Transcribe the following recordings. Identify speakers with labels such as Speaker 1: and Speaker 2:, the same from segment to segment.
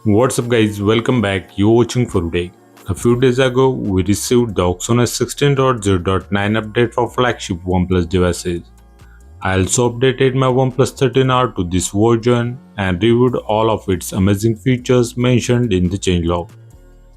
Speaker 1: What's up guys, welcome back, you're watching for today. A few days ago, we received the OxygenOS 16.0.9 update for flagship OnePlus devices. I also updated my OnePlus 13R to this version and reviewed all of its amazing features mentioned in the changelog.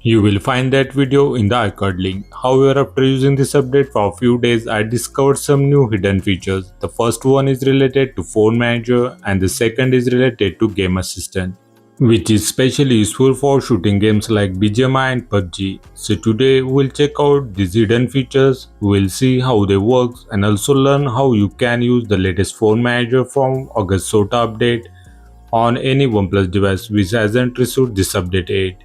Speaker 1: You will find that video in the iCard link. However, after using this update for a few days, I discovered some new hidden features. The first one is related to Phone Manager and the second is related to Game Assistant, which is especially useful for shooting games like BGMI and PUBG. So today we'll check out these hidden features, we'll see how they work and also learn how you can use the latest phone manager from August SOTA update on any OnePlus device which hasn't received this update yet.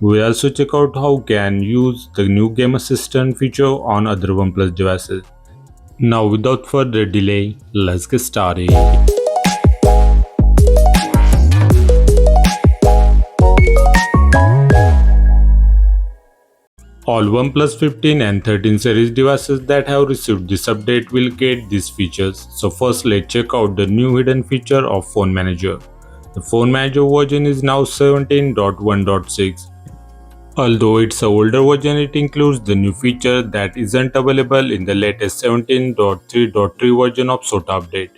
Speaker 1: We'll also check out how you can use the new game assistant feature on other OnePlus devices. Now without further delay, let's get started. All OnePlus 15 and 13 series devices that have received this update will get these features. So first let's check out the new hidden feature of Phone Manager. The Phone Manager version is now 17.1.6. Although it's an older version, it includes the new feature that isn't available in the latest 17.3.3 version of SOTA update.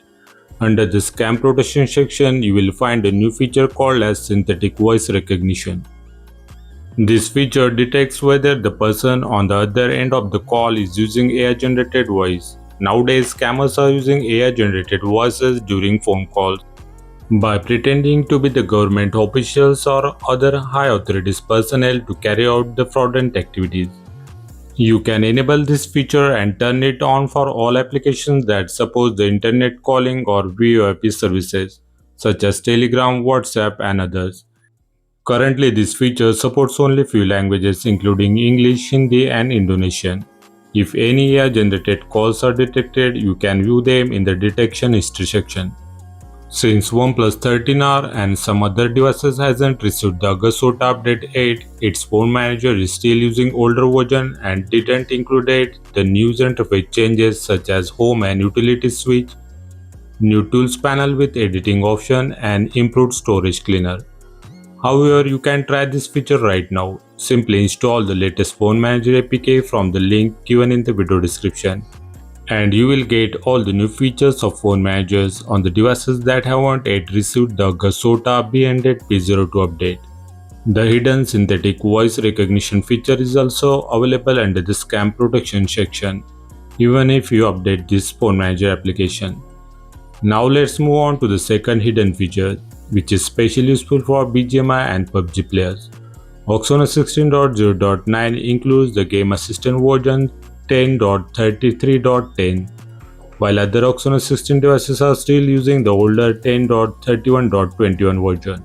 Speaker 1: Under the scam protection section, you will find a new feature called as synthetic voice recognition. This feature detects whether the person on the other end of the call is using AI-generated voice. Nowadays, scammers are using AI-generated voices during phone calls by pretending to be the government officials or other high authorities personnel to carry out the fraudulent activities. You can enable this feature and turn it on for all applications that support the internet calling or VoIP services such as Telegram, WhatsApp and others. Currently, this feature supports only few languages including English, Hindi and Indonesian. If any AI-generated calls are detected, you can view them in the detection history section. Since OnePlus 13R and some other devices hasn't received the August SOTA update 8, its phone manager is still using older version and didn't include the new interface changes such as home and utility switch, new tools panel with editing option and improved storage cleaner. However, you can try this feature right now. Simply install the latest phone manager APK from the link given in the video description, and you will get all the new features of phone managers on the devices that haven't yet received the August SOTA B100 P02 update. The hidden synthetic voice recognition feature is also available under the scam protection section, even if you update this phone manager application. Now let's move on to the second hidden feature, which is especially useful for BGMI and PUBG players. OxygenOS 16.0.9 includes the Game Assistant version 10.33.10, while other OxygenOS 16 devices are still using the older 10.31.21 version.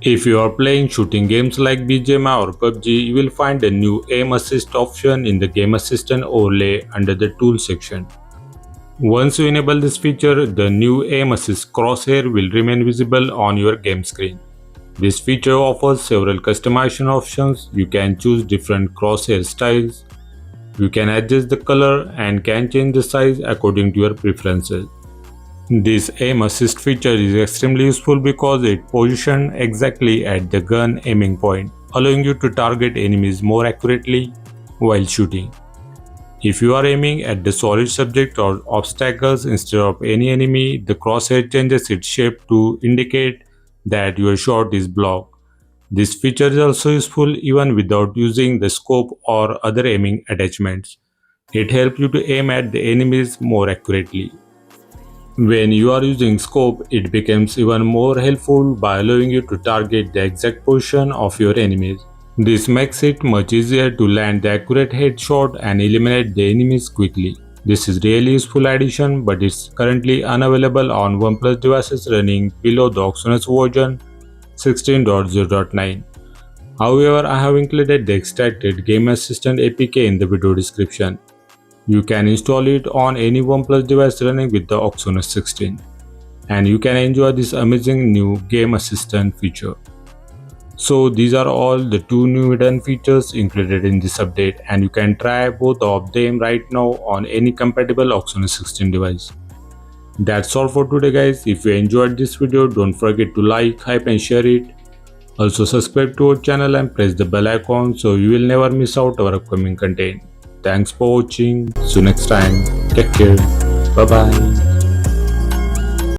Speaker 1: If you are playing shooting games like BGMI or PUBG, you will find a new aim assist option in the Game Assistant overlay under the Tools section. Once you enable this feature, the new aim assist crosshair will remain visible on your game screen. This feature offers several customization options. You can choose different crosshair styles. You can adjust the color and can change the size according to your preferences. This aim assist feature is extremely useful because it positions exactly at the gun aiming point, allowing you to target enemies more accurately while shooting. If you are aiming at the solid subject or obstacles instead of any enemy, the crosshair changes its shape to indicate that your shot is blocked. This feature is also useful even without using the scope or other aiming attachments. It helps you to aim at the enemies more accurately. When you are using scope, it becomes even more helpful by allowing you to target the exact position of your enemies. This makes it much easier to land the accurate headshot and eliminate the enemies quickly. This is really useful addition, but it's currently unavailable on OnePlus devices running below the OxygenOS version 16.0.9. However, I have included the extracted Game Assistant APK in the video description. You can install it on any OnePlus device running with the OxygenOS 16, and you can enjoy this amazing new Game Assistant feature. So these are all the two new hidden features included in this update, and you can try both of them right now on any compatible OxygenOS 16 device. That's all for today guys. If you enjoyed this video, don't forget to like, hype and share it. Also subscribe to our channel and press the bell icon so you will never miss out our upcoming content. Thanks for watching. See you next time. Take care. Bye bye.